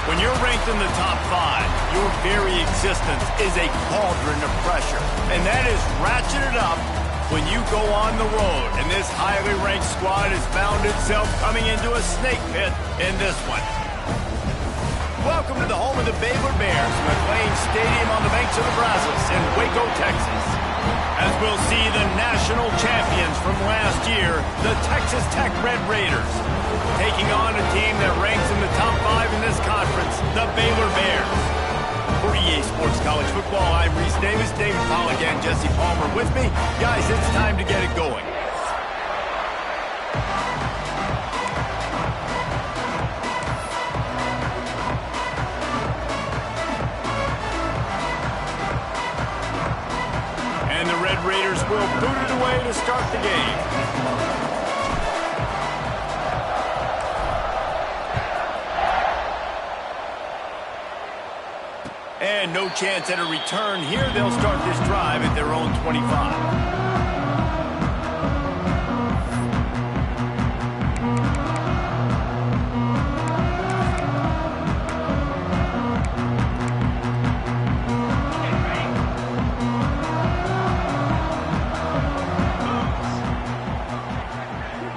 When you're ranked in the top 5, your very existence is a cauldron of pressure. And that is ratcheted up when you go on the road. And this highly ranked squad has found itself coming into a snake pit in this one. Welcome to the home of the Baylor Bears, McLean Stadium on the banks of the Brazos in Waco, Texas. As we'll see the national champions from last year, the Texas Tech Red Raiders, taking on a team that ranks in the top 5 in this conference, the Baylor Bears. For EA Sports College Football, I'm Reese Davis, David Pollack, and Jesse Palmer with me. Guys, it's time to get it going. And the Red Raiders will boot it away to start the game. And no chance at a return here. They'll start this drive at their own 25.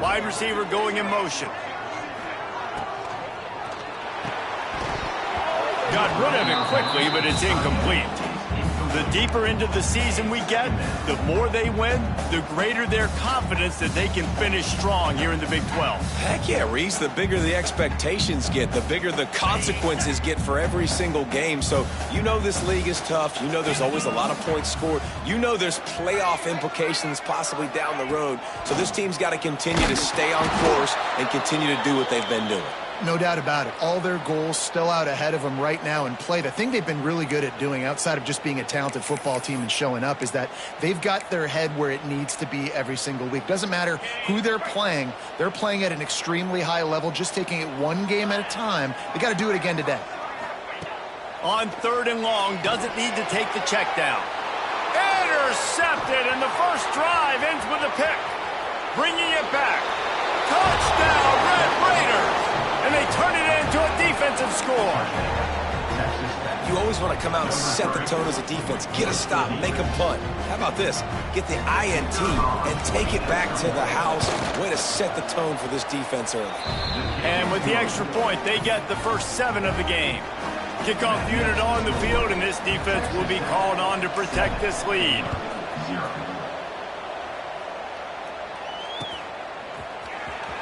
Wide receiver going in motion. Got rid of it quickly, but it's incomplete. The deeper into the season we get, the more they win, the greater their confidence that they can finish strong here in the Big 12. Heck yeah, Reese. The bigger the expectations get, the bigger the consequences get for every single game. So you know this league is tough. You know there's always a lot of points scored. You know there's playoff implications possibly down the road. So this team's got to continue to stay on course and continue to do what they've been doing. No doubt about it. All their goals still out ahead of them right now in play. The thing they've been really good at doing outside of just being a talented football team and showing up is that they've got their head where it needs to be every single week. Doesn't matter who they're playing at an extremely high level, just taking it one game at a time. They got to do it again today. On 3rd and long, doesn't need to take the check down. Intercepted, and the first drive ends with a pick. Bringing it back. Touchdown, Red Raiders! And they turn it into a defensive score. You always want to come out and set the tone as a defense. Get a stop, make a punt. How about this? Get the INT and take it back to the house. Way to set the tone for this defense early. And with the extra point, they get the first 7 of the game. Kickoff unit on the field, and this defense will be called on to protect this lead.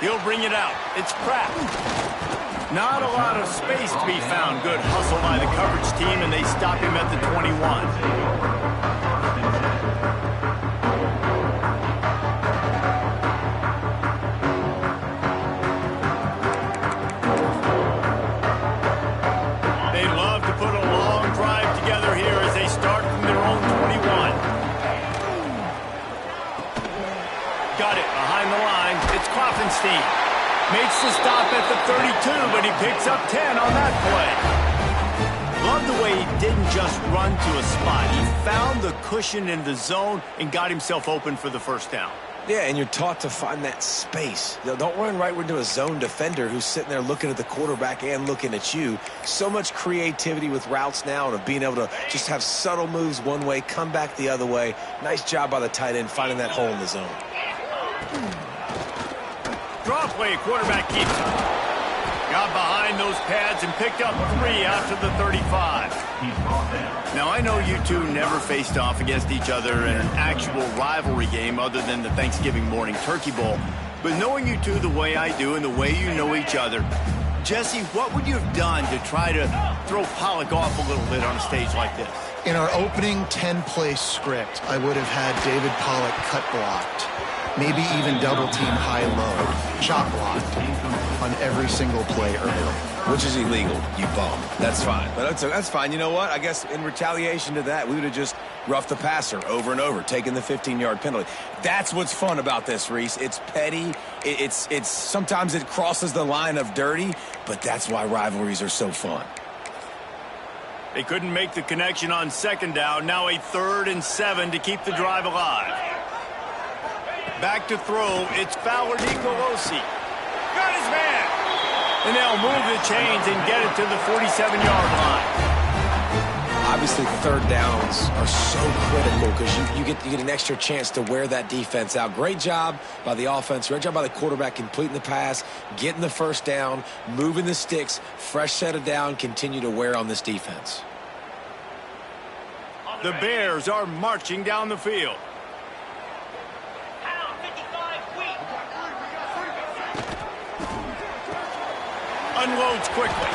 He'll bring it out. It's Pratt. Not a lot of space to be found. Good hustle by the coverage team, and they stop him at the 21. They love to put a long drive together here as they start from their own 21. Got it behind the line. It's Klopfenstein. Makes the stop at the 32, but he picks up 10 on that play. Love the way he didn't just run to a spot. He found the cushion in the zone and got himself open for the first down. Yeah, and you're taught to find that space. Don't run right into a zone defender who's sitting there looking at the quarterback and looking at you. So much creativity with routes now and of being able to just have subtle moves one way, come back the other way. Nice job by the tight end finding that hole in the zone. Draw play, quarterback keeps it. Got behind those pads and picked up 3 out to the 35. Now, I know you two never faced off against each other in an actual rivalry game other than the Thanksgiving morning Turkey Bowl. But knowing you two the way I do and the way you know each other, Jesse, what would you have done to try to throw Pollack off a little bit on a stage like this? In our opening 10-play script, I would have had David Pollack cut blocked. Maybe even double-team high-low, chop blocked on every single play early. Which is illegal, you bum. That's fine. But that's fine. You know what? I guess in retaliation to that, we would have just roughed the passer over and over, taking the 15-yard penalty. That's what's fun about this, Reese. It's petty. It's sometimes it crosses the line of dirty, but that's why rivalries are so fun. They couldn't make the connection on 2nd down. Now a 3rd and 7 to keep the drive alive. Back to throw. It's Fowler Nicolosi. Got his man. And they'll move the chains and get it to the 47-yard line. Obviously, third downs are so critical because you get an extra chance to wear that defense out. Great job by the offense. Great job by the quarterback completing the pass, getting the first down, moving the sticks, fresh set of down, continue to wear on this defense. The Bears are marching down the field. Unloads quickly.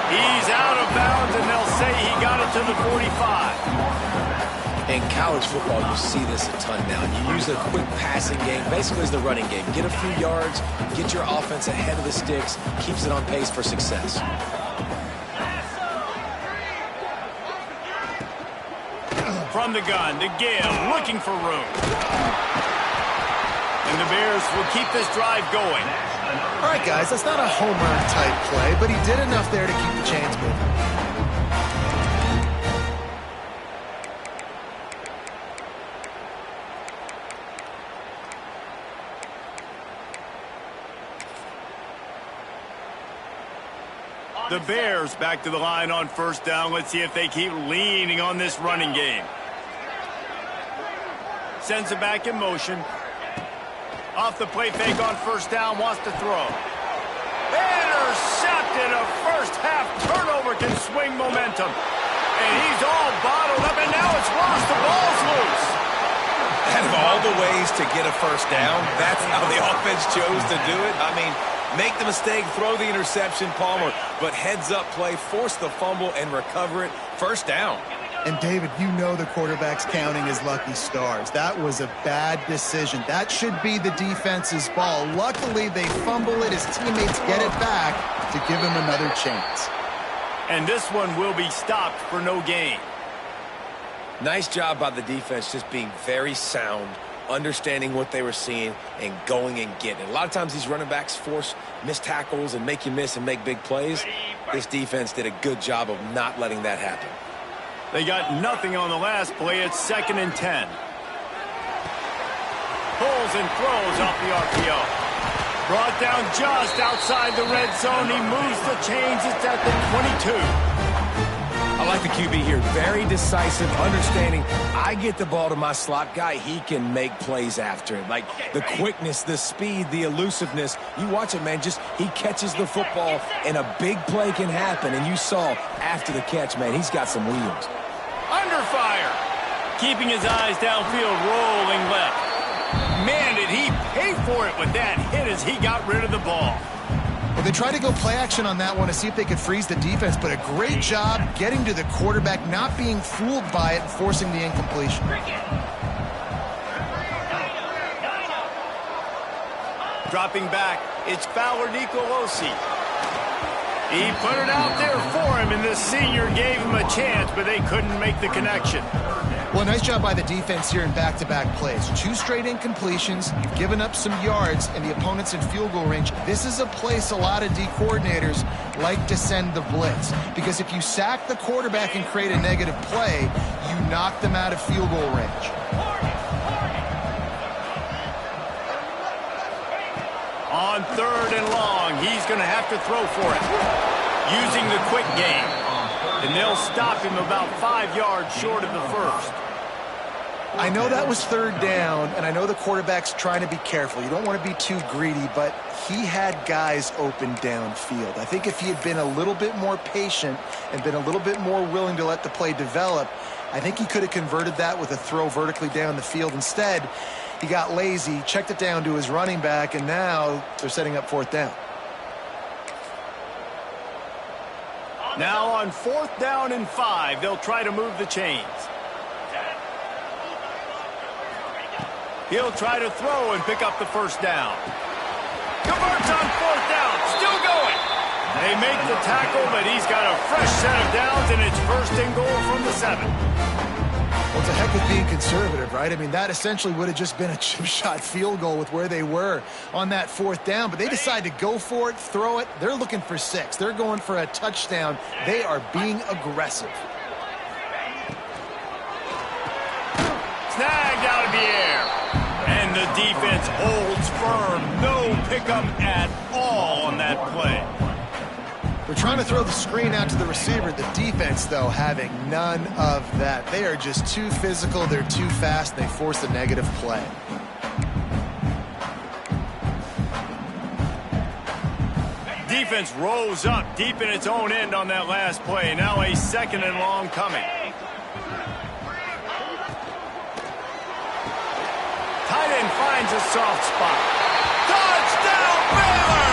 He's out of bounds, and they'll say he got it to the 45. In college football, you see this a ton now. You use a quick passing game, basically as the running game. Get a few yards, get your offense ahead of the sticks, keeps it on pace for success. From the gun to Gill, looking for room. And the Bears will keep this drive going. All right, guys, that's not a home run type play, but he did enough there to keep the chains moving. The Bears back to the line on first down. Let's see if they keep leaning on this running game. Sends it back in motion. Off the play fake on first down, wants to throw. Intercepted. A first half turnover can swing momentum. And he's all bottled up, and now it's lost. The ball's loose. Out of all the ways to get a first down, that's how the offense chose to do it. I mean, make the mistake, throw the interception, Palmer, but heads-up play, force the fumble, and recover it. First down. And, David, you know the quarterback's counting his lucky stars. That was a bad decision. That should be the defense's ball. Luckily, they fumble it. His teammates get it back to give him another chance. And this one will be stopped for no gain. Nice job by the defense just being very sound, understanding what they were seeing, and going and getting it. A lot of times these running backs force missed tackles and make you miss and make big plays. This defense did a good job of not letting that happen. They got nothing on the last play. It's 2nd and 10. Pulls and throws off the RPO. Brought down just outside the red zone. He moves the chains. It's at the 22. I like the QB here. Very decisive, understanding I get the ball to my slot guy, he can make plays after it. Like the quickness, the speed, the elusiveness. You watch it, man, just he catches the football and a big play can happen. And you saw after the catch, man, he's got some wheels. Under fire. Keeping his eyes downfield, rolling left. Man, did he pay for it with that hit as he got rid of the ball. Well, they tried to go play action on that one to see if they could freeze the defense, but a great job getting to the quarterback, not being fooled by it, and forcing the incompletion. Dropping back, it's Fowler Nicolosi. He put it out there for him, and the senior gave him a chance, but they couldn't make the connection. Well, nice job by the defense here in back-to-back plays. 2 straight incompletions. You've given up some yards, and the opponent's in field goal range. This is a place a lot of D coordinators like to send the blitz, because if you sack the quarterback and create a negative play, you knock them out of field goal range. On 3rd and long, he's going to have to throw for it. Using the quick game. And they'll stop him about 5 yards short of the first. I know that was 3rd down, and I know the quarterback's trying to be careful. You don't want to be too greedy, but he had guys open downfield. I think if he had been a little bit more patient and been a little bit more willing to let the play develop, I think he could have converted that with a throw vertically down the field. Instead, he got lazy, checked it down to his running back, and now they're setting up 4th down. Now on 4th down and 5, they'll try to move the chains. He'll try to throw and pick up the first down. Converts on 4th down, still going. They make the tackle, but he's got a fresh set of downs, and it's 1st and goal from the 7. Well, it's a heck of being conservative, right? I mean, that essentially would have just been a chip shot field goal with where they were on that 4th down. But they decide to go for it, throw it. They're looking for 6. They're going for a touchdown. They are being aggressive. Snagged out of the air. And the defense holds firm. No pickup at all on that play. They're trying to throw the screen out to the receiver. The defense, though, having none of that. They are just too physical. They're too fast. They force a negative play. Defense rose up deep in its own end on that last play. Now a 2nd and long coming. Tight end finds a soft spot. Touchdown, Baylor!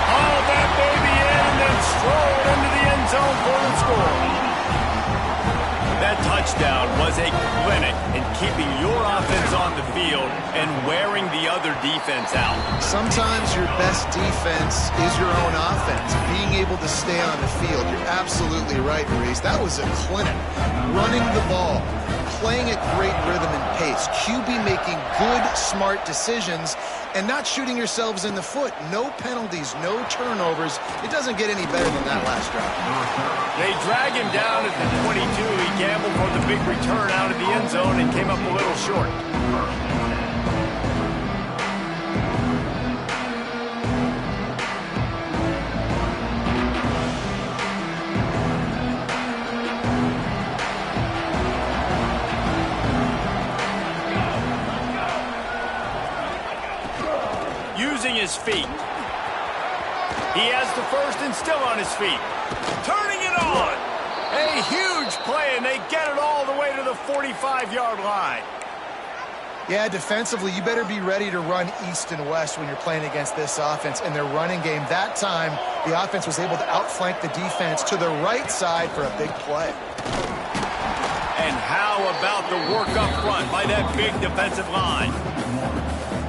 Haul that baby in and then stroll into the end zone for the score. That touchdown was a clinic in keeping your offense on the field and wearing the other defense out. Sometimes your best defense is your own offense. Being able to stay on the field. You're absolutely right, Maurice. That was a clinic. Running the ball, playing at great rhythm and pace. QB making good, smart decisions and not shooting yourselves in the foot. No penalties, no turnovers. It doesn't get any better than that last drive. They drag him down at the 22. He gambled for the big return out of the end zone and came up a little short. Using his feet. He has the first and still on his feet. Turning it on. A huge play, and they get it all the way to the 45-yard line. Yeah, defensively, you better be ready to run east and west when you're playing against this offense and their running game. That time, the offense was able to outflank the defense to the right side for a big play. And how about the work up front by that big defensive line?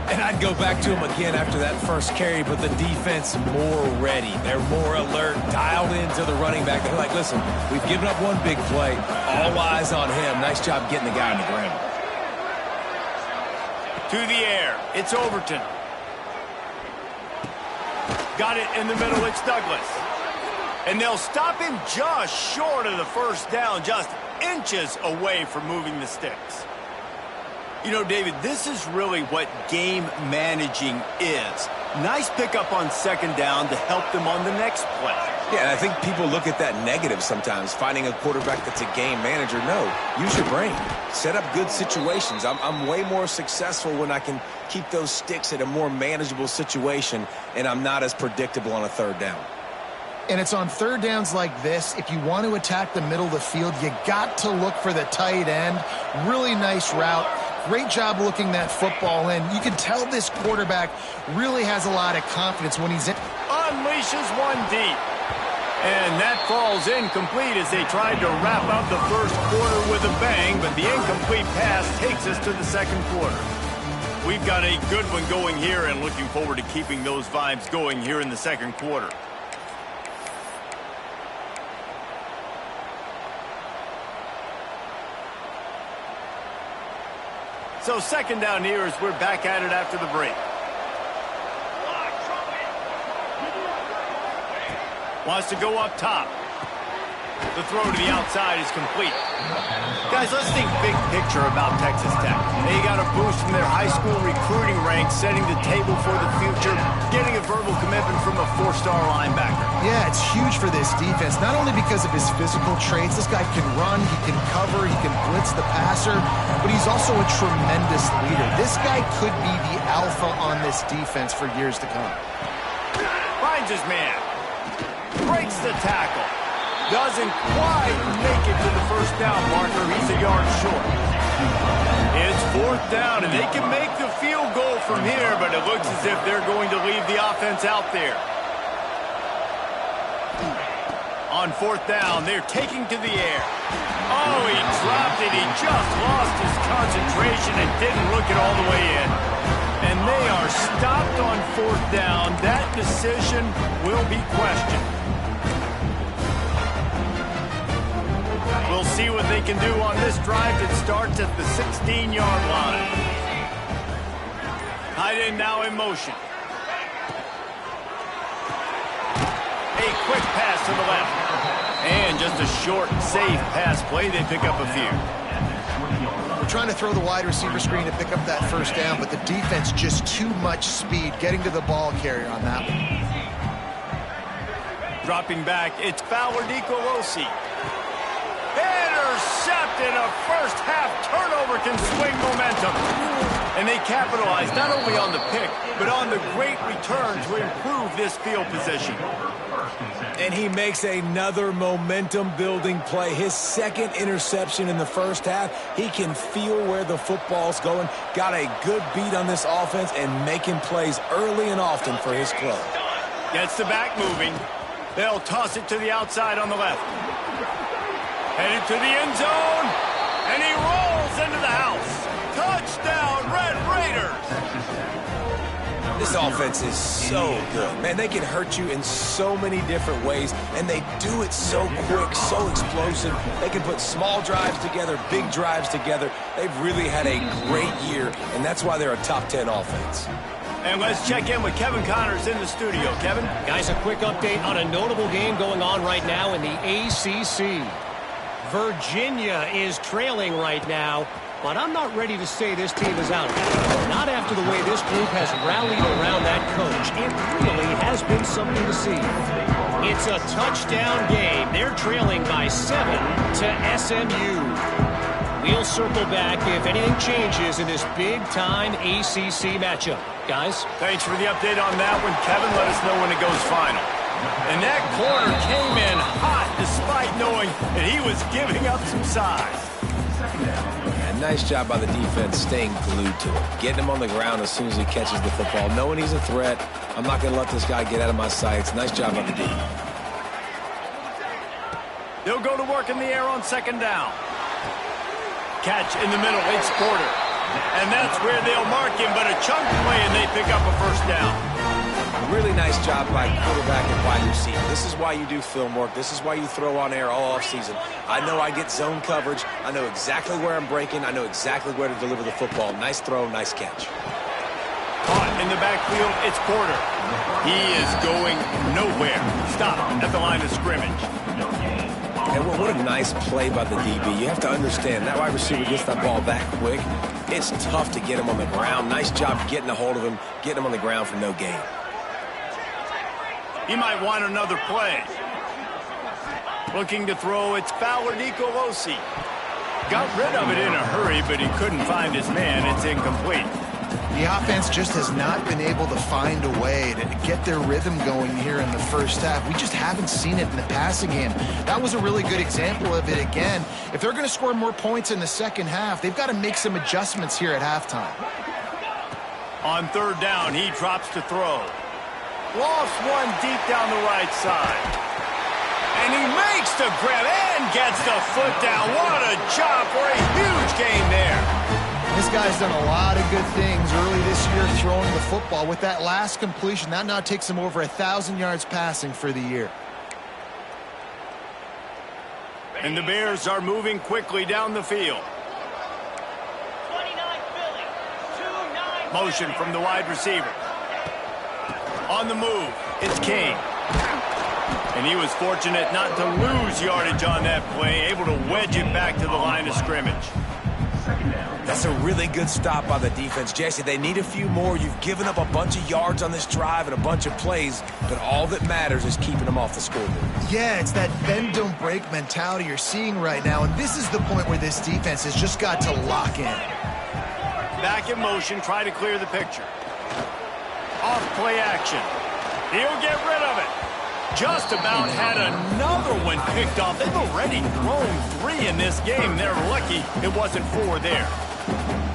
And I'd go back to him again after that first carry, but the defense more ready. They're more alert, dialed into the running back. They're like, listen, we've given up one big play. All eyes on him. Nice job getting the guy on the ground. To the air. It's Overton. Got it in the middle. It's Douglas. And they'll stop him just short of the first down, just inches away from moving the sticks. You know, David, this is really what game managing is. Nice pickup on 2nd down to help them on the next play. Yeah, and I think people look at that negative sometimes, finding a quarterback that's a game manager. No, use your brain. Set up good situations. I'm way more successful when I can keep those sticks at a more manageable situation, and I'm not as predictable on a 3rd down. And it's on 3rd downs like this, if you want to attack the middle of the field, you got to look for the tight end. Really nice route. Great job looking that football in. You can tell this quarterback really has a lot of confidence when he's in. Unleashes one deep. And that falls incomplete as they tried to wrap up the first quarter with a bang, but the incomplete pass takes us to the 2nd quarter. We've got a good one going here and looking forward to keeping those vibes going here in the 2nd quarter. So 2nd down here as we're back at it after the break. Wants to go up top. The throw to the outside is complete. Guys, let's think big picture about Texas Tech. They got a boost from their high school recruiting ranks, setting the table for the future, getting a verbal commitment from a 4-star linebacker. Yeah, it's huge for this defense, not only because of his physical traits. This guy can run, he can cover, he can blitz the passer, but he's also a tremendous leader. This guy could be the alpha on this defense for years to come. Finds his man. Breaks the tackle. Doesn't quite make it to the first down marker. He's a yard short. It's 4th down, and they can make the field goal from here, but it looks as if they're going to leave the offense out there. On 4th down, they're taking to the air. Oh, he dropped it. He just lost his concentration and didn't look it all the way in. And they are stopped on 4th down. That decision will be questioned. We'll see what they can do on this drive that starts at the 16-yard line. Tight end now in motion. A quick pass to the left. And just a short, safe pass play. They pick up a few. We're trying to throw the wide receiver screen to pick up that first down, but the defense just too much speed getting to the ball carrier on that one. Dropping back, it's Fowler Nicolosi. Intercepted. A first-half turnover can swing momentum. And they capitalize not only on the pick, but on the great return to improve this field position. And he makes another momentum-building play. His second interception in the first half. He can feel where the football's going. Got a good beat on this offense and making plays early and often for his club. Gets the back moving. They'll toss it to the outside on the left. Headed to the end zone. And he rolls into the house. Touchdown, Red Raiders. This offense is so good. Man, they can hurt you in so many different ways, and they do it so quick, so explosive. They can put small drives together, big drives together. They've really had a great year, and that's why they're a top 10 offense. And let's check in with Kevin Connors in the studio. Kevin? Guys, a quick update on a notable game going on right now in the ACC. Virginia is trailing right now, but I'm not ready to say this team is out. Not after the way this group has rallied around that coach. It really has been something to see. It's a touchdown game. They're trailing by 7 to SMU. We'll circle back if anything changes in this big-time ACC matchup. Guys? Thanks for the update on that one, Kevin. Let us know when it goes final. And that corner came in hot despite knowing that he was giving up some size. Yeah, nice job by the defense staying glued to it. Getting him on the ground as soon as he catches the football. Knowing he's a threat. I'm not going to let this guy get out of my sights. Nice job by the D. They'll go to work in the air on second down. Catch in the middle. It's Porter. And that's where they'll mark him, but a chunk play and they pick up a first down. Really nice job by quarterback and wide receiver. This is why you do film work. This is why you throw on air all offseason. I know I get zone coverage. I know exactly where I'm breaking. I know exactly where to deliver the football. Nice throw, nice catch. Caught in the backfield, it's Porter. He is going nowhere. Stop at the line of scrimmage. And what a nice play by the DB. You have to understand, that wide receiver gets that ball that quick. It's tough to get him on the ground. Nice job getting a hold of him, getting him on the ground for no gain. He might want another play. Looking to throw, it's Fowler Nicolosi. Got rid of it in a hurry, but he couldn't find his man. It's incomplete. The offense just has not been able to find a way to get their rhythm going here in the first half. We just haven't seen it in the passing game. That was a really good example of it again. If they're going to score more points in the second half, they've got to make some adjustments here at halftime. On third down, he drops to throw. Lost one deep down the right side. And he makes the grab and gets the foot down. What a job for a huge gain there. This guy's done a lot of good things early this year throwing the football. With that last completion, that now takes him over 1,000 yards passing for the year. And the Bears are moving quickly down the field. 29 Philly, 2-9. Motion from the wide receiver. On the move, it's King. And he was fortunate not to lose yardage on that play, able to wedge it back to the line of scrimmage. That's a really good stop by the defense. Jesse, they need a few more. You've given up a bunch of yards on this drive and a bunch of plays, but all that matters is keeping them off the scoreboard. Yeah, it's that bend, don't break mentality you're seeing right now, and this is the point where this defense has just got to lock in. Back in motion, try to clear the picture. Off play action. He'll get rid of it. Just about had another one picked off. They've already thrown 3 in this game. They're lucky it wasn't 4 there.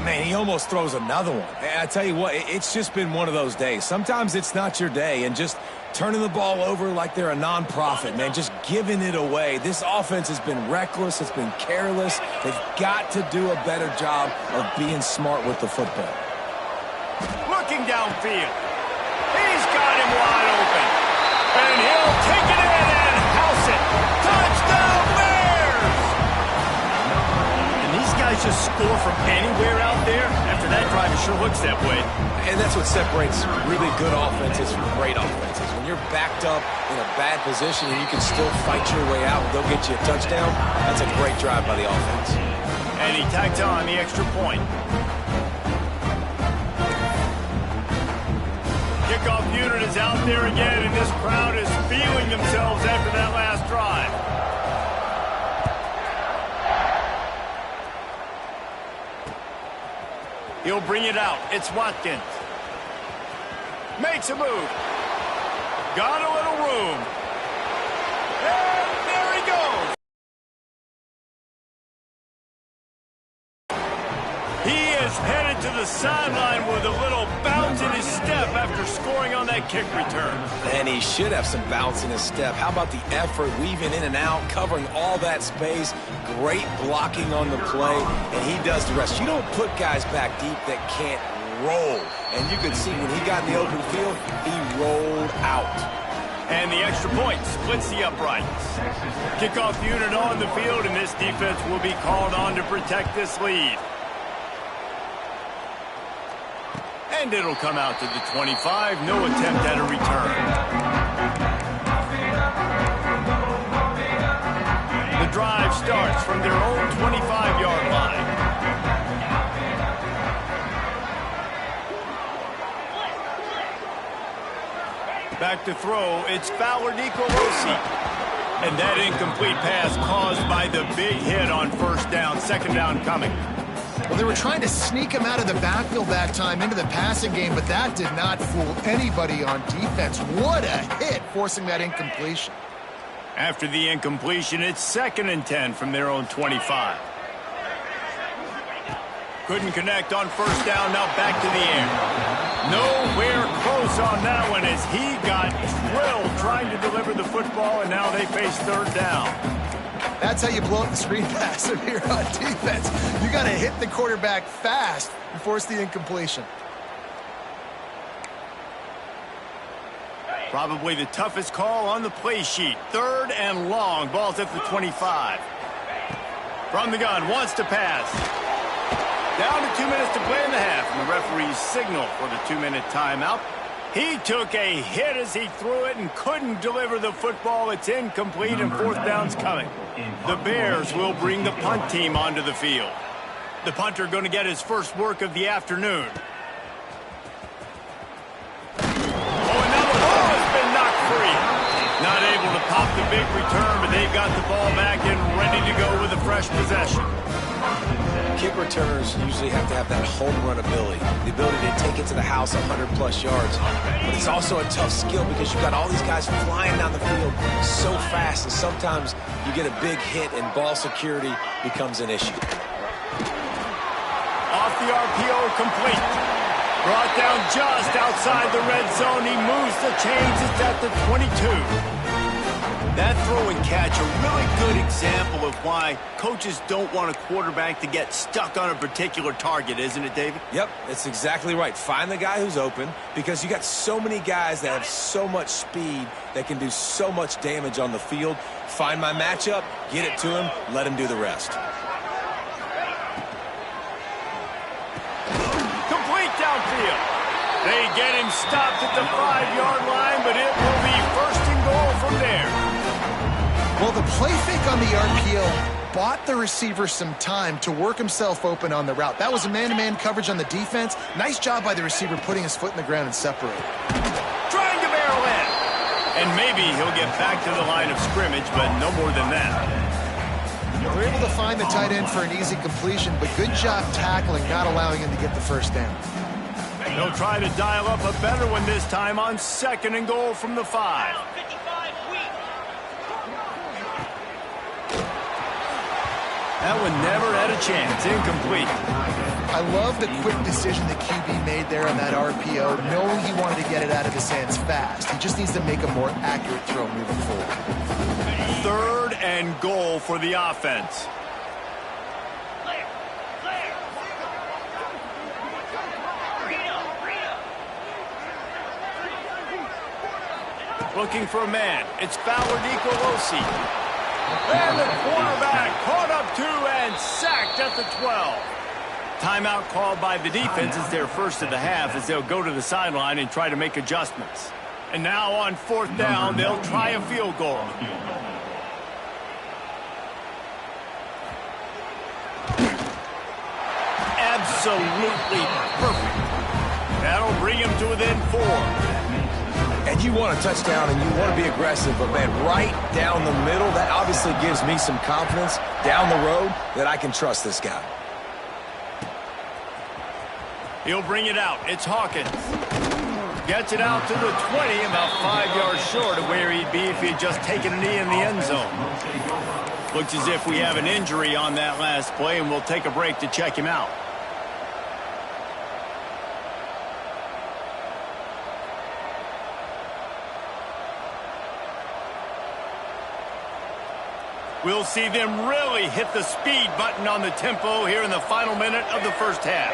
Man, he almost throws another one. I tell you what, it's just been one of those days. Sometimes it's not your day, and just turning the ball over like they're a nonprofit, man, just giving it away. This offense has been reckless. It's been careless. They've got to do a better job of being smart with the football. Looking downfield. He's got him wide open. And he'll take it in and house it. Touchdown Bears! And these guys just score from anywhere out there. After that drive, it sure looks that way. And that's what separates really good offenses from great offenses. When you're backed up in a bad position and you can still fight your way out and they'll get you a touchdown, that's a great drive by the offense. And he tacked on the extra point. Kickoff unit is out there again, and this crowd is feeling themselves He'll bring it out. It's Watkins. Makes a move. Got a little room. And there he goes. He is headed to the sideline with a little bounce in his step after scoring on that kick return. And he should have some bounce in his step. How about the effort, weaving in and out, covering all that space, great blocking on the play, and he does the rest. You don't put guys back deep that can't roll. And you could see when he got in the open field, he rolled out. And the extra point splits the uprights. Kickoff unit on the field, and this defense will be called on to protect this lead. And it'll come out to the 25. No attempt at a return. The drive starts from their own 25-yard line. Back to throw, it's Fowler Nicolosi. And that incomplete pass caused by the big hit on first down. Second down coming. Well, they were trying to sneak him out of the backfield that time into the passing game, but that did not fool anybody on defense. What a hit, forcing that incompletion. After the incompletion, it's 2nd and 10 from their own 25. Couldn't connect on first down, now back to the air. Nowhere close on that one as he got drilled trying to deliver the football, and now they face third down. That's how you blow up the screen pass here on defense. You got to hit the quarterback fast and force the incompletion. Probably the toughest call on the play sheet. 3rd and long. Ball's at the 25. From the gun, wants to pass. Down to 2 minutes to play in the half, and the referee's signal for the 2-minute timeout. He took a hit as he threw it and couldn't deliver the football. It's incomplete, and 4th down's coming. The Bears will bring the punt team onto the field. The punter going to get his first work of the afternoon. Oh, and now the ball has been knocked free. Not able to pop the big return, but they've got the ball back and ready to go with a fresh possession. Kick returners usually have to have that home run ability, the ability to take it to the house 100-plus yards. But it's also a tough skill because you've got all these guys flying down the field so fast, and sometimes you get a big hit and ball security becomes an issue. Off the RPO, complete. Brought down just outside the red zone. He moves the chains. It's at the 22. That throw and catch, a really good example of why coaches don't want a quarterback to get stuck on a particular target, isn't it, David? Yep, that's exactly right. Find the guy who's open because you got so many guys that have so much speed that can do so much damage on the field. Find my matchup, get it to him, let him do the rest. Complete downfield. They get him stopped at the 5-yard line, but it will be 1st and goal from there. Well, the play fake on the RPO bought the receiver some time to work himself open on the route. That was a man-to-man coverage on the defense. Nice job by the receiver putting his foot in the ground and separating. Trying to barrel in. And maybe he'll get back to the line of scrimmage, but no more than that. They're able to find the tight end for an easy completion, but good job tackling, not allowing him to get the first down. They'll try to dial up a better one this time on 2nd and goal from the 5. That one never had a chance. Incomplete. I love the quick decision the QB made there on that RPO, knowing he wanted to get it out of his hands fast. He just needs to make a more accurate throw moving forward. 3rd and goal for the offense. Looking for a man. It's Fowler Nicolosi. And the quarterback caught up 2 and sacked at the 12. Timeout called by the defense is their first of the half as they'll go to the sideline and try to make adjustments. And now on 4th down, they'll try a field goal. Absolutely perfect. That'll bring him to within 4. And you want a touchdown and you want to be aggressive, but, man, right down the middle, that obviously gives me some confidence down the road that I can trust this guy. He'll bring it out. It's Hawkins. Gets it out to the 20, about 5 yards short of where he'd be if he'd just taken a knee in the end zone. Looks as if we have an injury on that last play, and we'll take a break to check him out. We'll see them really hit the speed button on the tempo here in the final minute of the first half.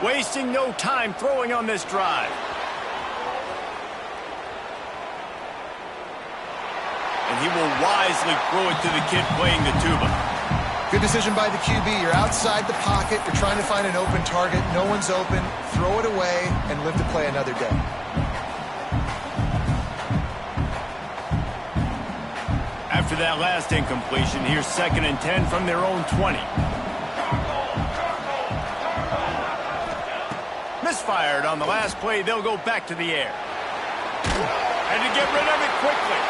Wasting no time throwing on this drive. And he will wisely throw it to the kid playing the tuba. Good decision by the QB. You're outside the pocket. You're trying to find an open target. No one's open. Throw it away and live to play another day. After that last incompletion, here's 2nd and 10 from their own 20. Misfired on the last play. They'll go back to the air. Had to get rid of it quickly.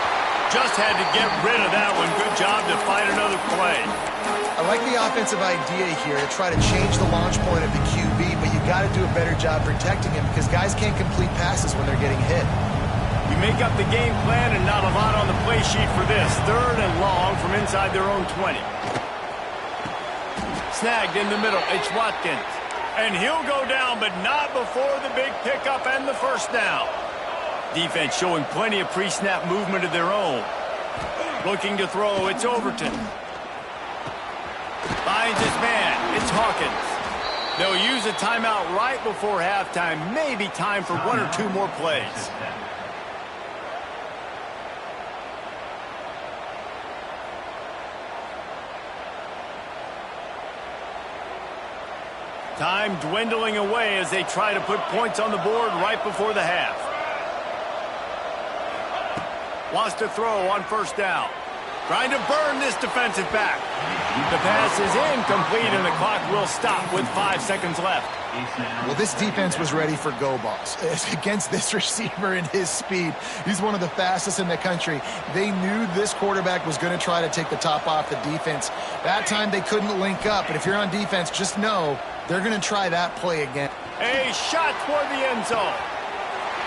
Just had to get rid of that one. Good job to find another play. I like the offensive idea here to try to change the launch point of the QB, but you got to do a better job protecting him because guys can't complete passes when they're getting hit. You make up the game plan and not a lot on the play sheet for this. 3rd and long from inside their own 20. Snagged in the middle. It's Watkins. And he'll go down, but not before the big pickup and the first down. Defense showing plenty of pre-snap movement of their own. Looking to throw. It's Overton. Finds his man. It's Hawkins. They'll use a timeout right before halftime. Maybe time for 1 or 2 more plays. Time dwindling away as they try to put points on the board right before the half. Wants to throw on first down. Trying to burn this defensive back. The pass is incomplete and the clock will stop with 5 seconds left. Well, this defense was ready for go balls. Against this receiver and his speed, he's one of the fastest in the country. They knew this quarterback was going to try to take the top off the defense. That time they couldn't link up, but if you're on defense, just know they're going to try that play again. A shot toward the end zone.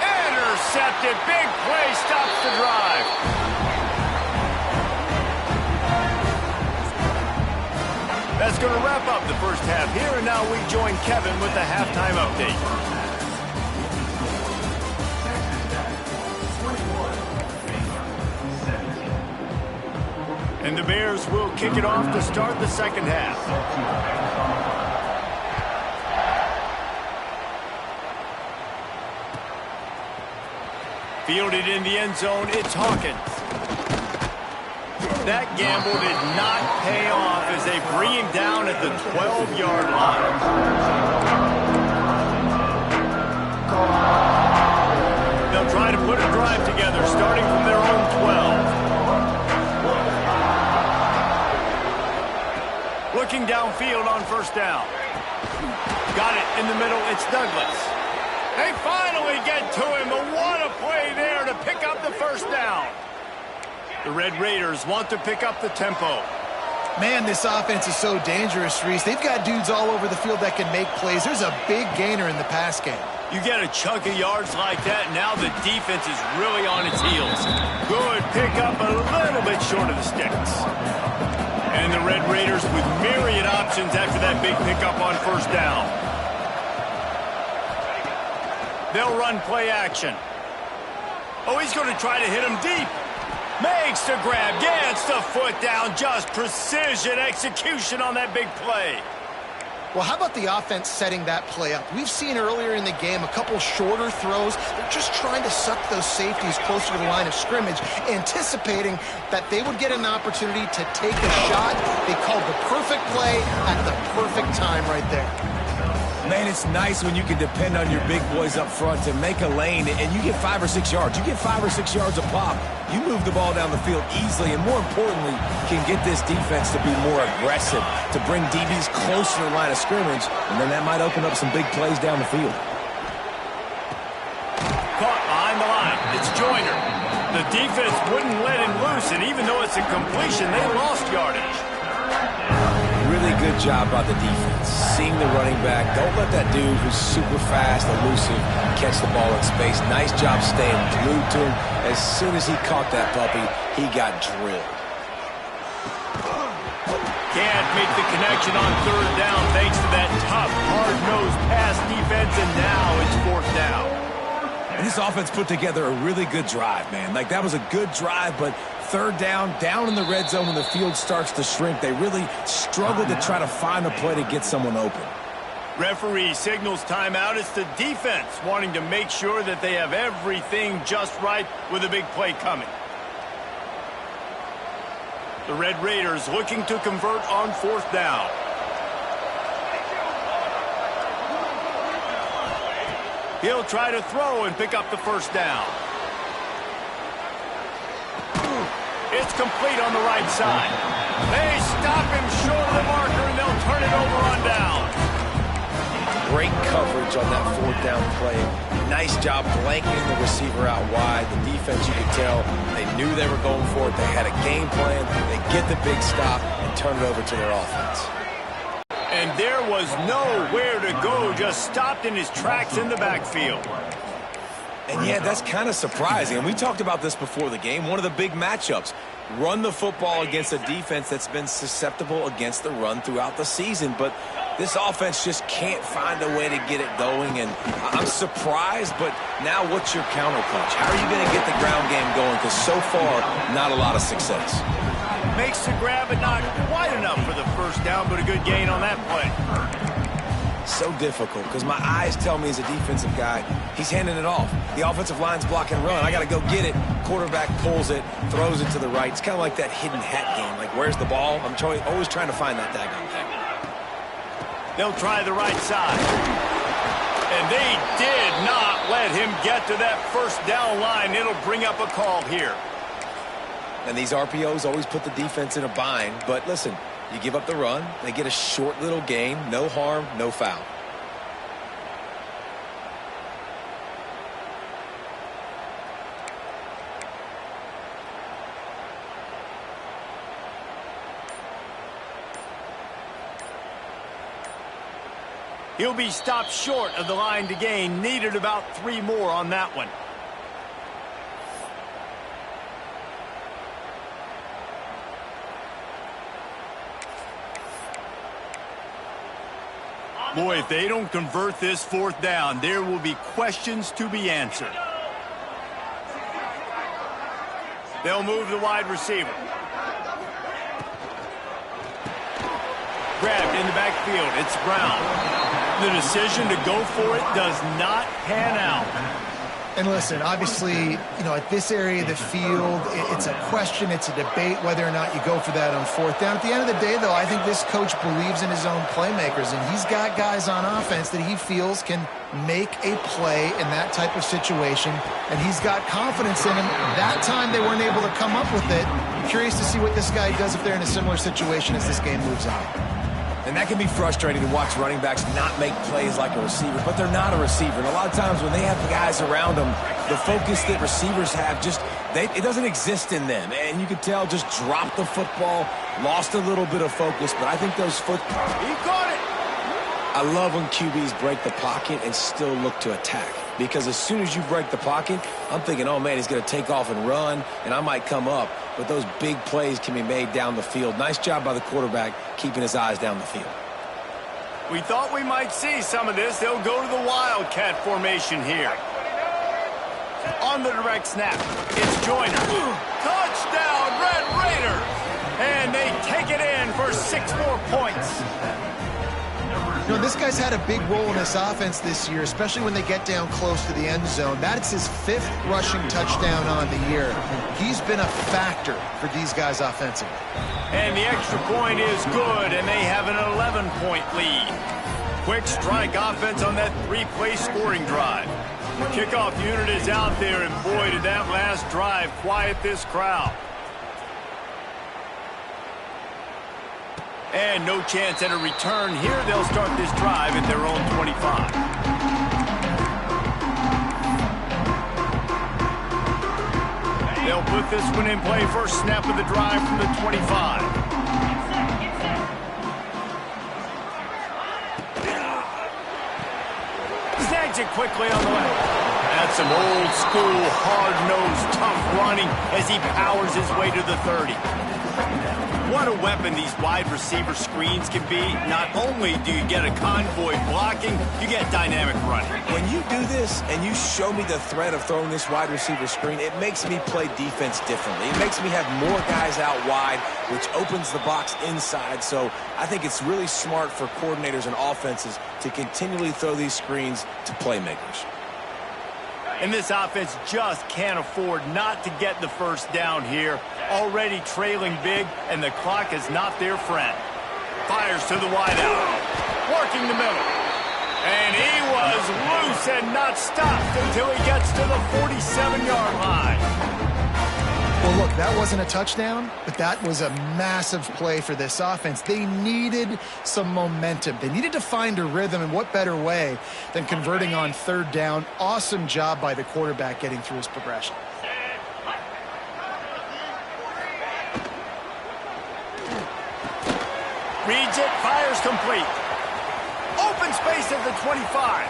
Intercepted. Big play stops the drive. That's going to wrap up the first half here, and now we join Kevin with the halftime update. And the Bears will kick it off to start the second half. Fielded in the end zone, it's Hawkins. That gamble did not pay off as they bring him down at the 12-yard line. They'll try to put a drive together, starting from their own 12. Looking downfield on first down. Got it in the middle, it's Douglas. They finally get to him, but what a play there to pick up the first down. The Red Raiders want to pick up the tempo. Man, this offense is so dangerous, Reese. They've got dudes all over the field that can make plays. There's a big gainer in the pass game. You get a chunk of yards like that, now the defense is really on its heels. Good pickup, a little bit short of the sticks. And the Red Raiders with myriad options after that big pickup on first down. They'll run play action. Oh, he's going to try to hit him deep. Makes the grab, gets the foot down, just precision execution on that big play. Well, how about the offense setting that play up? We've seen earlier in the game a couple shorter throws. They're just trying to suck those safeties closer to the line of scrimmage, anticipating that they would get an opportunity to take a shot. They called the perfect play at the perfect time right there. Man, it's nice when you can depend on your big boys up front to make a lane, and you get 5 or 6 yards. You get 5 or 6 yards a pop. You move the ball down the field easily, and more importantly, can get this defense to be more aggressive, to bring DBs closer to the line of scrimmage, and then that might open up some big plays down the field. Caught behind the line. It's Joyner. The defense wouldn't let him loose, and even though it's a completion, they lost yardage. really good job by the defense. Seeing the running back. Don't let that dude who's super fast, elusive, catch the ball in space. Nice job staying glued to him. As soon as he caught that puppy, he got drilled. Can't make the connection on third down thanks to that tough, hard-nosed pass defense, and now it's fourth down. And this offense put together a really good drive, man. Like, that was a good drive, but third down in the red zone when the field starts to shrink, they really struggled to try to find a play to get someone open. Referee signals timeout. It's the defense wanting to make sure that they have everything just right with a big play coming. The Red Raiders looking to convert on fourth down. He'll try to throw and pick up the first down. It's complete on the right side. They stop him short of the marker, and they'll turn it over on down. Great coverage on that fourth down play. Nice job blanketing the receiver out wide. The defense, you could tell, they knew they were going for it. They had a game plan. They get the big stop and turn it over to their offense. And there was nowhere to go, just stopped in his tracks in the backfield. And yeah, that's kind of surprising. And we talked about this before the game. One of the big matchups. Run the football against a defense that's been susceptible against the run throughout the season. But this offense just can't find a way to get it going. And I'm surprised, but now what's your counterpunch? How are you going to get the ground game going? Because so far, not a lot of success. Makes the grab, but not quite enough for the first down, but a good gain on that play. So difficult because my eyes tell me as a defensive guy, he's handing it off. The offensive line's block and run. I got to go get it. Quarterback pulls it, throws it to the right. It's kind of like that hidden hat game. Like, where's the ball? I'm always trying to find that daggone thing. They'll try the right side. And they did not let him get to that first down line. It'll bring up a call here. And these RPOs always put the defense in a bind. But listen, you give up the run, they get a short little gain, no harm, no foul. He'll be stopped short of the line to gain. Needed about 3 more on that one. Boy, if they don't convert this fourth down, there will be questions to be answered. They'll move the wide receiver. Grabbed in the backfield. It's Brown. The decision to go for it does not pan out. And listen, obviously, at this area of the field, it's a question, it's a debate whether or not you go for that on fourth down. At the end of the day, though, I think this coach believes in his own playmakers, and he's got guys on offense that he feels can make a play in that type of situation, and he's got confidence in him. That time they weren't able to come up with it. I'm curious to see what this guy does if they're in a similar situation as this game moves on. And that can be frustrating to watch running backs not make plays like a receiver, but they're not a receiver. And a lot of times when they have guys around them, the focus that receivers have it doesn't exist in them. And you could tell just dropped the football, lost a little bit of focus, but I think those He caught it! I love when QBs break the pocket and still look to attack. Because as soon as you break the pocket, I'm thinking, oh, man, he's going to take off and run, and I might come up. But those big plays can be made down the field. Nice job by the quarterback keeping his eyes down the field. We thought we might see some of this. They'll go to the Wildcat formation here. On the direct snap, it's Joyner. Touchdown, Red Raiders! And they take it in for 6 more points. This guy's had a big role in this offense this year, especially when they get down close to the end zone. That's his 5th rushing touchdown on the year. He's been a factor for these guys offensively. And the extra point is good, and they have an 11-point lead. Quick strike offense on that 3-play scoring drive. The kickoff unit is out there, and boy, did that last drive quiet this crowd. And no chance at a return here. They'll start this drive at their own 25. They'll put this one in play. First snap of the drive from the 25. quickly on the left. That's some old school, hard-nosed, tough running as he powers his way to the 30. What a weapon these wide receiver screens can be. Not only do you get a convoy blocking, you get dynamic running. When you do this and you show me the threat of throwing this wide receiver screen, it makes me play defense differently. It makes me have more guys out wide, which opens the box inside. So I think it's really smart for coordinators and offenses to continually throw these screens to playmakers. And this offense just can't afford not to get the first down here. Already trailing big, and the clock is not their friend. Fires to the wideout. Working the middle. And he was loose and not stopped until he gets to the 47-yard line. Well, look, that wasn't a touchdown, but that was a massive play for this offense. They needed some momentum. They needed to find a rhythm, and what better way than converting on third down. Awesome job by the quarterback getting through his progression. Reads it, fires complete. Open space at the 25.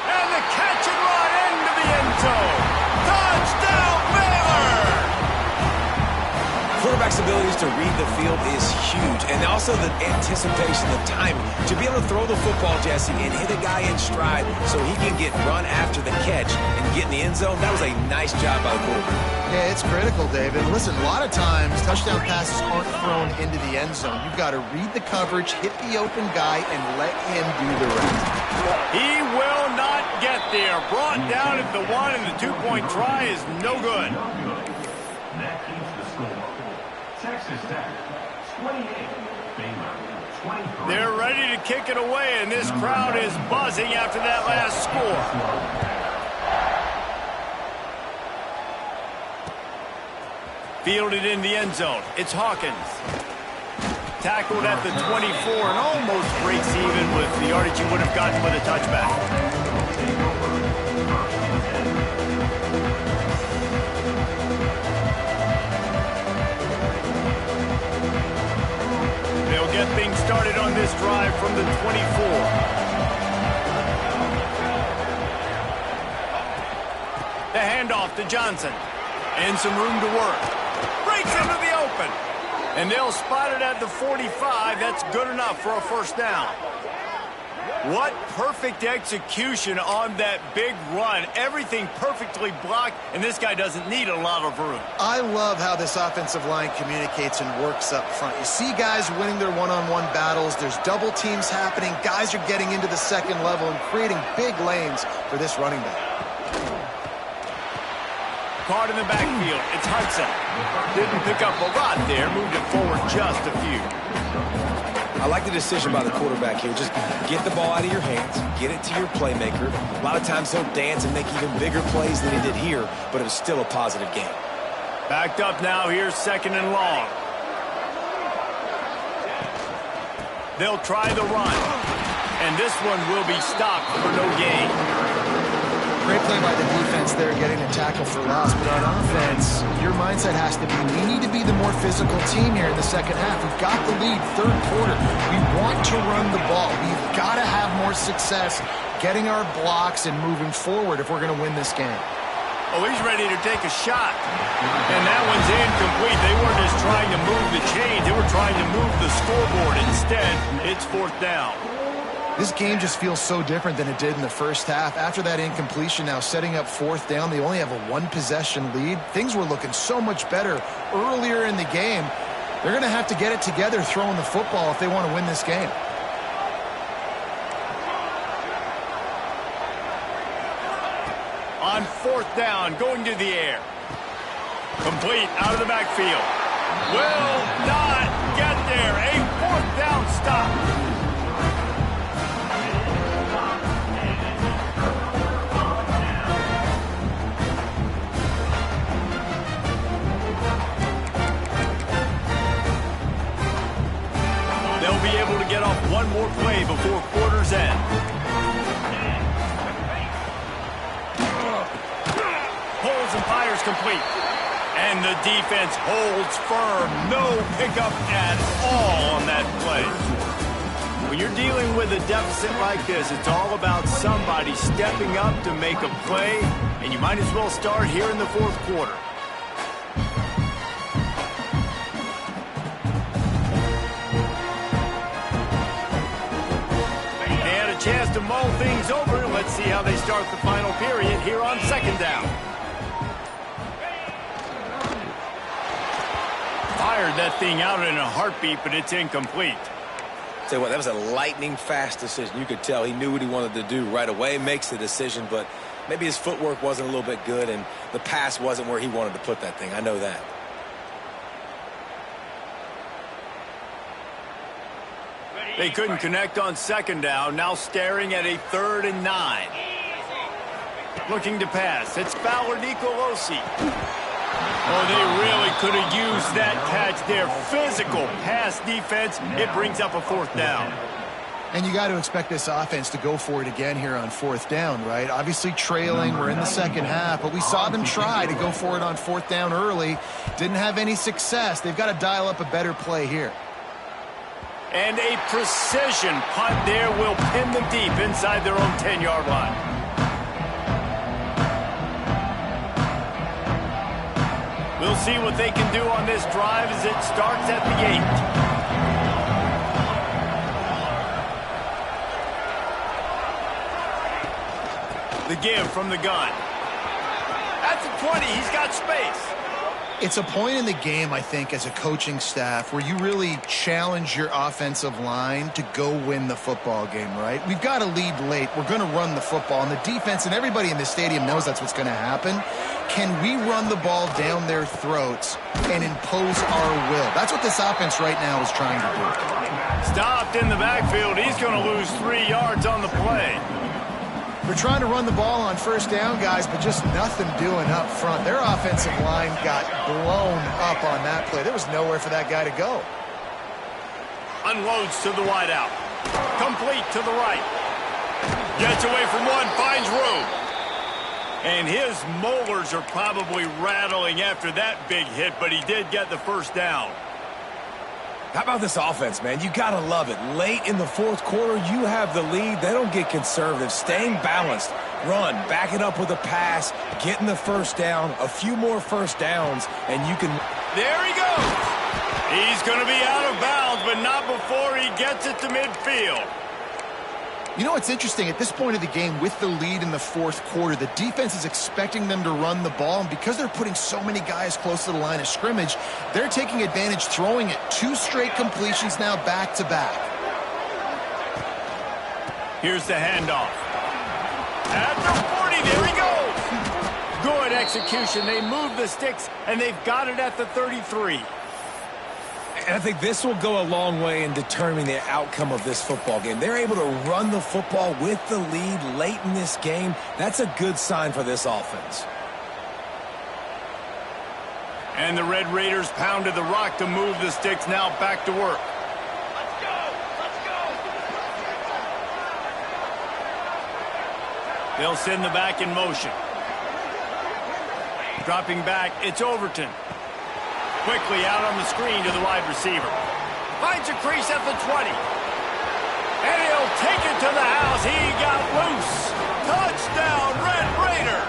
And the catch and run into the end zone. Touchdown, Baylor! Quarterback's abilities to read the field is huge, and also the anticipation, the timing. To be able to throw the football, Jesse, and hit a guy in stride so he can get run after the catch and get in the end zone, that was a nice job by the quarterback. Yeah, it's critical, David. Listen, a lot of times touchdown passes aren't thrown into the end zone. You've got to read the coverage, hit the open guy, and let him do the rest. He will not get there. Brought down at the 1, and the 2-point try is no good. They're ready to kick it away, and this crowd is buzzing after that last score. Fielded in the end zone. It's Hawkins. Tackled at the 24 and almost breaks even with the yardage he would have gotten with a touchback. They'll get things started on this drive from the 24. The handoff to Johnson. And some room to work. Breaks into the open. And they'll spot it at the 45. That's good enough for a first down. What perfect execution on that big run. Everything perfectly blocked, and this guy doesn't need a lot of room. I love how this offensive line communicates and works up front. You see guys winning their one-on-one battles. There's double teams happening. Guys are getting into the second level and creating big lanes for this running back. Caught in the backfield. It's Hudson. Didn't pick up a lot there. Moved it forward just a few. I like the decision by the quarterback here. Just get the ball out of your hands, get it to your playmaker. A lot of times he'll dance and make even bigger plays than he did here, but it was still a positive game. Backed up now. Here's second and long. They'll try the run. And this one will be stopped for no gain. Great play by the defense there, getting a tackle for loss. But on offense, your mindset has to be, we need to be the more physical team here in the second half. We've got the lead, third quarter. We want to run the ball. We've got to have more success getting our blocks and moving forward if we're going to win this game. Oh, he's ready to take a shot. And that one's incomplete. They weren't just trying to move the chains. They were trying to move the scoreboard. Instead, it's fourth down. This game just feels so different than it did in the first half. After that incompletion, now setting up fourth down, they only have a one-possession lead. Things were looking so much better earlier in the game. They're going to have to get it together throwing the football if they want to win this game. On fourth down, going to the air. Complete out of the backfield. Will not get there. A fourth down stop. They'll be able to get off one more play before quarter's end. Pulls and fires complete. And the defense holds firm. No pickup at all on that play. When you're dealing with a deficit like this, it's all about somebody stepping up to make a play, and you might as well start here in the fourth quarter. And a chance to mull things over. Let's see how they start the final period here on second down. Fired that thing out in a heartbeat, but it's incomplete. Tell you what, that was a lightning-fast decision. You could tell he knew what he wanted to do right away, makes the decision, but maybe his footwork wasn't a little bit good, and the pass wasn't where he wanted to put that thing. I know that. They couldn't connect on second down, now staring at a 3rd and 9. Looking to pass. It's Fowler Nicolosi. Oh, they really could have used that catch there. Physical pass defense. It brings up a 4th down. And you got to expect this offense to go for it again here on 4th down, right? Obviously trailing. We're in the second half, but we saw them try to go for it on 4th down early. Didn't have any success. They've got to dial up a better play here. And a precision punt there will pin them deep inside their own 10-yard line. We'll see what they can do on this drive as it starts at the 8. The give from the gun. At the 20, he's got space. It's a point in the game, I think, as a coaching staff where you really challenge your offensive line to go win the football game, right? We've got to lead late. We're going to run the football, and the defense and everybody in the stadium knows that's what's going to happen. Can we run the ball down their throats and impose our will? That's what this offense right now is trying to do. Stopped in the backfield. He's going to lose 3 yards on the play. They're trying to run the ball on 1st down, guys, but just nothing doing up front. Their offensive line got blown up on that play. There was nowhere for that guy to go. Unloads to the wideout. Complete to the right. Gets away from one, finds room. And his molars are probably rattling after that big hit, but he did get the 1st down. How about this offense, man? You got to love it. Late in the 4th quarter, you have the lead. They don't get conservative. Staying balanced. Run, back it up with a pass, getting the 1st down, a few more 1st downs, and you can... There he goes. He's going to be out of bounds, but not before he gets it to midfield. You know what's interesting? At this point of the game, with the lead in the 4th quarter, the defense is expecting them to run the ball, and because they're putting so many guys close to the line of scrimmage, they're taking advantage, throwing it. 2 straight completions now back-to-back. Here's the handoff. At the 40, there he goes! Good execution. They move the sticks, and they've got it at the 33. And I think this will go a long way in determining the outcome of this football game. They're able to run the football with the lead late in this game. That's a good sign for this offense. And the Red Raiders pounded the rock to move the sticks, now back to work. Let's go! Let's go! They'll send the back in motion. Dropping back, it's Overton. Quickly out on the screen to the wide receiver. Finds a crease at the 20. And he'll take it to the house. He got loose. Touchdown, Red Raider.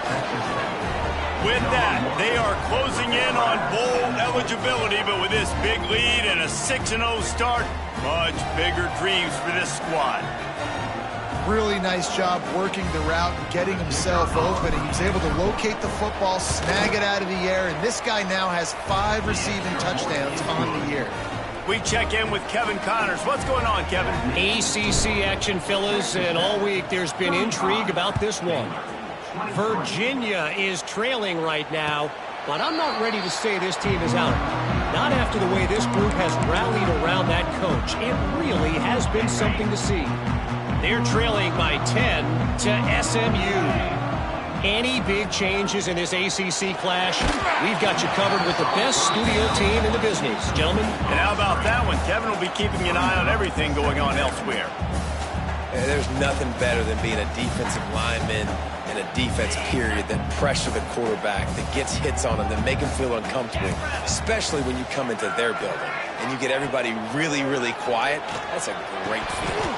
With that, they are closing in on bowl eligibility, but with this big lead and a 6-0 start, much bigger dreams for this squad. Really nice job working the route and getting himself open. He was able to locate the football, snag it out of the air, and this guy now has 5 receiving touchdowns on the year. We check in with Kevin Connors. What's going on, Kevin? ACC action, fellas, and all week there's been intrigue about this one. Virginia is trailing right now, but I'm not ready to say this team is out. Not after the way this group has rallied around that coach. It really has been something to see. They're trailing by 10 to SMU. Any big changes in this ACC clash, we've got you covered with the best studio team in the business. Gentlemen. And how about that one? Kevin will be keeping an eye on everything going on elsewhere. There's nothing better than being a defensive lineman in a defense period that pressure the quarterback, that gets hits on him, that make him feel uncomfortable, especially when you come into their building. and you get everybody really, really quiet, that's a great feeling.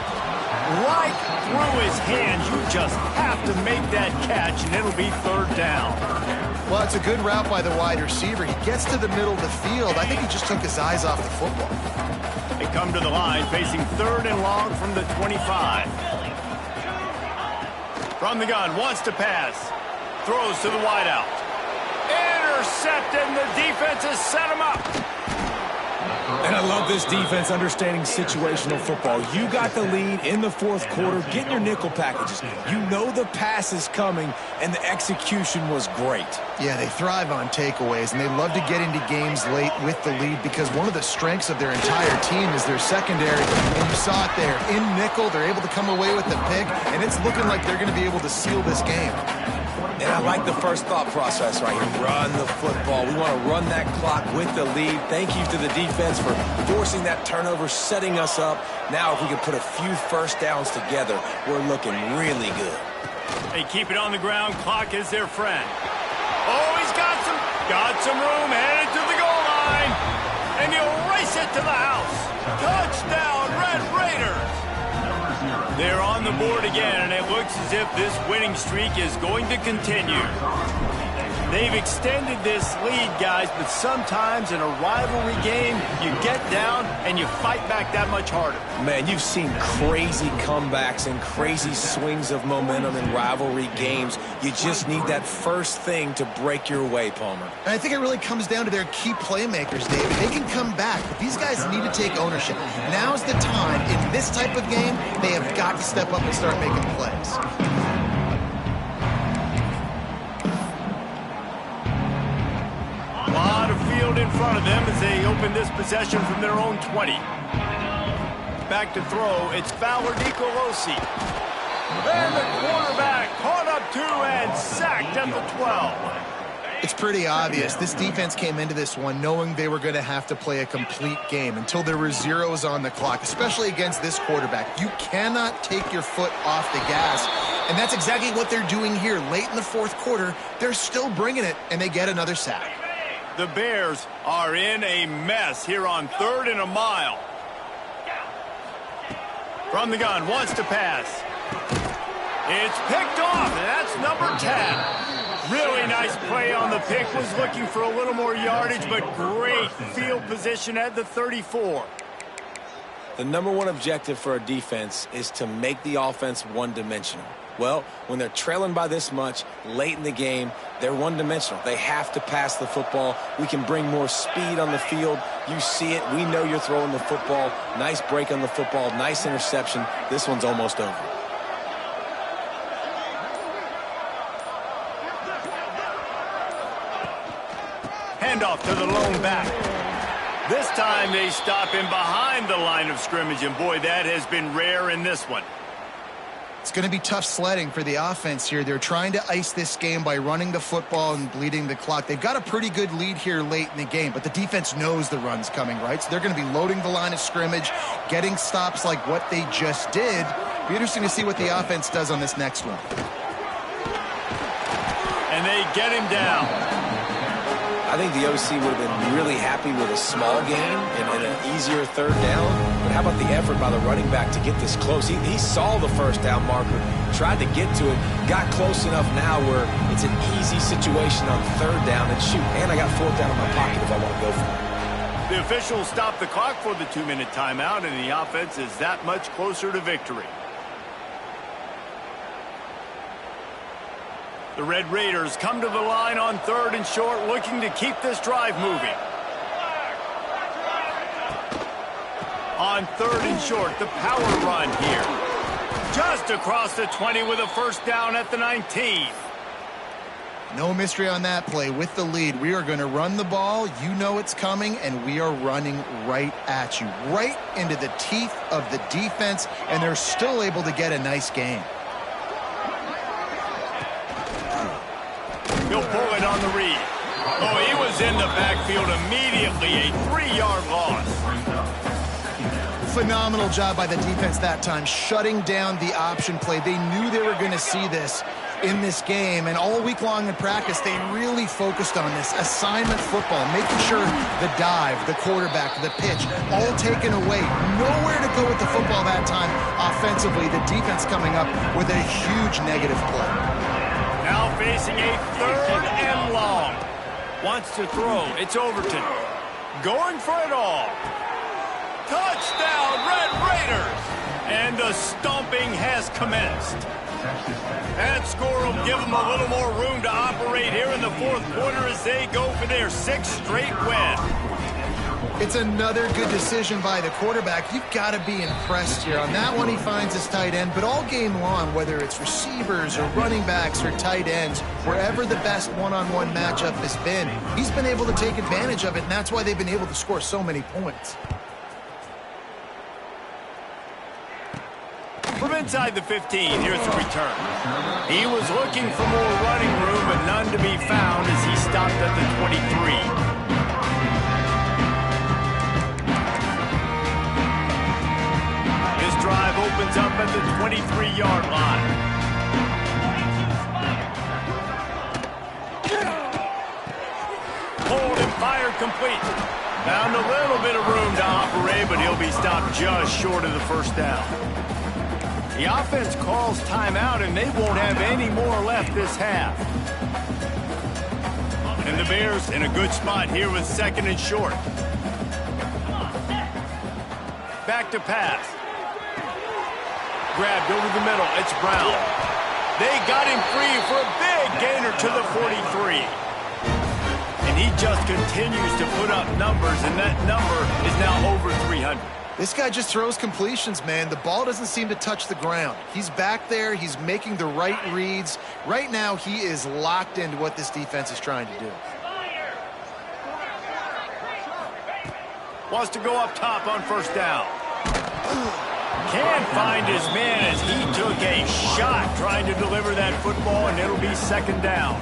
Right through his hands. You just have to make that catch, and it'll be third down. Well, it's a good route by the wide receiver. He gets to the middle of the field. I think he just took his eyes off the football. They come to the line, facing third and long from the 25. From the gun, wants to pass. Throws to the wideout. Intercepted, and the defense has set him up. And I love this defense understanding situational football. You got the lead in the fourth quarter. Get your nickel packages. You know the pass is coming, and the execution was great. Yeah, they thrive on takeaways, and they love to get into games late with the lead because one of the strengths of their entire team is their secondary, and you saw it there. In nickel, they're able to come away with the pick, and it's looking like they're going to be able to seal this game. And I like the first thought process right here. Run the football. We want to run that clock with the lead. Thank you to the defense for forcing that turnover, setting us up. Now if we can put a few first downs together, we're looking really good. They keep it on the ground. Clock is their friend. Oh, he's got some room. Headed to the goal line. And he'll race it to the house. Touchdown, Red Raiders. They're on the board again, and it looks as if this winning streak is going to continue. They've extended this lead, guys, but sometimes in a rivalry game, you get down and you fight back that much harder. Man, you've seen crazy comebacks and crazy swings of momentum in rivalry games. You just need that first thing to break your way, Palmer. And I think it really comes down to their key playmakers, David. They can come back, but these guys need to take ownership. Now's the time. In this type of game, they have got to step up and start making plays. A lot of field in front of them as they open this possession from their own 20. Back to throw, it's Fowler Nicolosi. And the quarterback caught up to and sacked at the 12. It's pretty obvious. This defense came into this one knowing they were going to have to play a complete game until there were zeros on the clock, especially against this quarterback. You cannot take your foot off the gas, and that's exactly what they're doing here. Late in the fourth quarter, they're still bringing it, and they get another sack. The Bears are in a mess here on 3rd and a mile. From the gun, wants to pass. It's picked off, and that's number 10. Really nice play on the pick. Was looking for a little more yardage, but great field position at the 34. The number one objective for a defense is to make the offense one-dimensional. Well, when they're trailing by this much late in the game, they're one-dimensional. They have to pass the football. We can bring more speed on the field. You see it. We know you're throwing the football. Nice break on the football. Nice interception. This one's almost over. Handoff to the lone back. This time they stop him behind the line of scrimmage, and boy, that has been rare in this one. It's going to be tough sledding for the offense here. They're trying to ice this game by running the football and bleeding the clock. They've got a pretty good lead here late in the game, but the defense knows the run's coming, right? So they're going to be loading the line of scrimmage, getting stops like what they just did. Be interesting to see what the offense does on this next one. And they get him down. I think the OC would have been really happy with a small gain and an easier 3rd down. But how about the effort by the running back to get this close? He saw the first down marker, tried to get to it, got close enough now where it's an easy situation on 3rd down. And shoot, and I got 4th down in my pocket if I want to go for it. The officials stop the clock for the 2-minute timeout, and the offense is that much closer to victory. The Red Raiders come to the line on 3rd and short, looking to keep this drive moving. On 3rd and short, the power run here. Just across the 20 with a first down at the 19. No mystery on that play. With the lead, we are going to run the ball. You know it's coming, and we are running right at you, right into the teeth of the defense, and they're still able to get a nice gain. He'll pull it on the read. Oh, he was in the backfield immediately. A 3-yard loss. Phenomenal job by the defense that time, shutting down the option play. They knew they were going to see this in this game, and all week long in practice, they really focused on this assignment football, making sure the dive, the quarterback, the pitch, all taken away. Nowhere to go with the football that time offensively. The defense coming up with a huge negative play. Now facing a 3rd and long. Wants to throw. It's Overton. Going for it all. Touchdown, Red Raiders! And the stomping has commenced. That score will give them a little more room to operate here in the 4th quarter as they go for their 6th straight win. It's another good decision by the quarterback. You've got to be impressed here. On that one, he finds his tight end, but all game long, whether it's receivers or running backs or tight ends, wherever the best one-on-one matchup has been, he's been able to take advantage of it, and that's why they've been able to score so many points. From inside the 15, here's the return. He was looking for more running room, but none to be found as he stopped at the 23. This drive opens up at the 23-yard line. Hold and fire complete. Found a little bit of room to operate, but he'll be stopped just short of the 1st down. The offense calls timeout, and they won't have any more left this half. And the Bears in a good spot here with 2nd and short. Back to pass. Grabbed over the middle. It's Brown. They got him free for a big gainer to the 43. And he just continues to put up numbers, and that number is now over 300. This guy just throws completions, man. The ball doesn't seem to touch the ground. He's back there. He's making the right reads. Right now, he is locked into what this defense is trying to do. Wants to go up top on 1st down. Can't find his man as he took a shot trying to deliver that football, and it'll be 2nd down.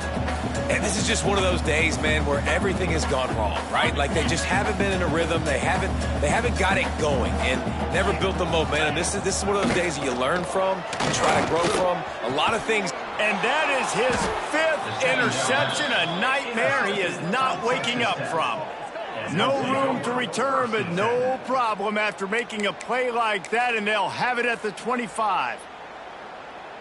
And this is just one of those days, man, where everything has gone wrong, right? Like they just haven't been in a rhythm. They haven't got it going and never built the momentum. This is one of those days that you learn from, you try to grow from. A lot of things. And that is his 5th interception, a nightmare he is not waking up from. No room to return, but no problem after making a play like that, and they'll have it at the 25.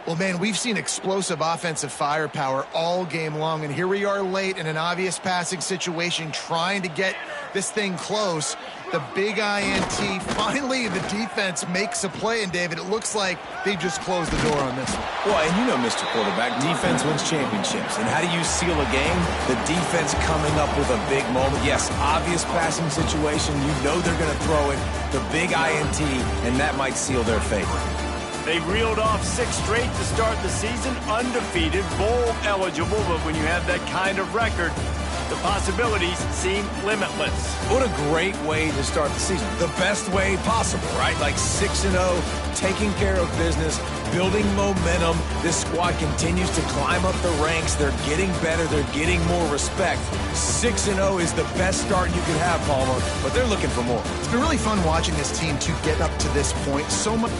Well, man, we've seen explosive offensive firepower all game long, and here we are late in an obvious passing situation trying to get this thing close. The big INT, finally the defense makes a play, and David, it looks like they just closed the door on this one. Well, and you know, Mr. Quarterback, defense wins championships. And how do you seal a game? The defense coming up with a big moment. Yes, obvious passing situation. You know they're going to throw it. The big INT, and that might seal their fate. They've reeled off 6 straight to start the season, undefeated, bowl eligible, but when you have that kind of record, the possibilities seem limitless. What a great way to start the season. The best way possible, right? Like 6-0, taking care of business, building momentum. This squad continues to climb up the ranks. They're getting better. They're getting more respect. 6-0 is the best start you could have, Palmer, but they're looking for more. It's been really fun watching this team to get up to this point. So much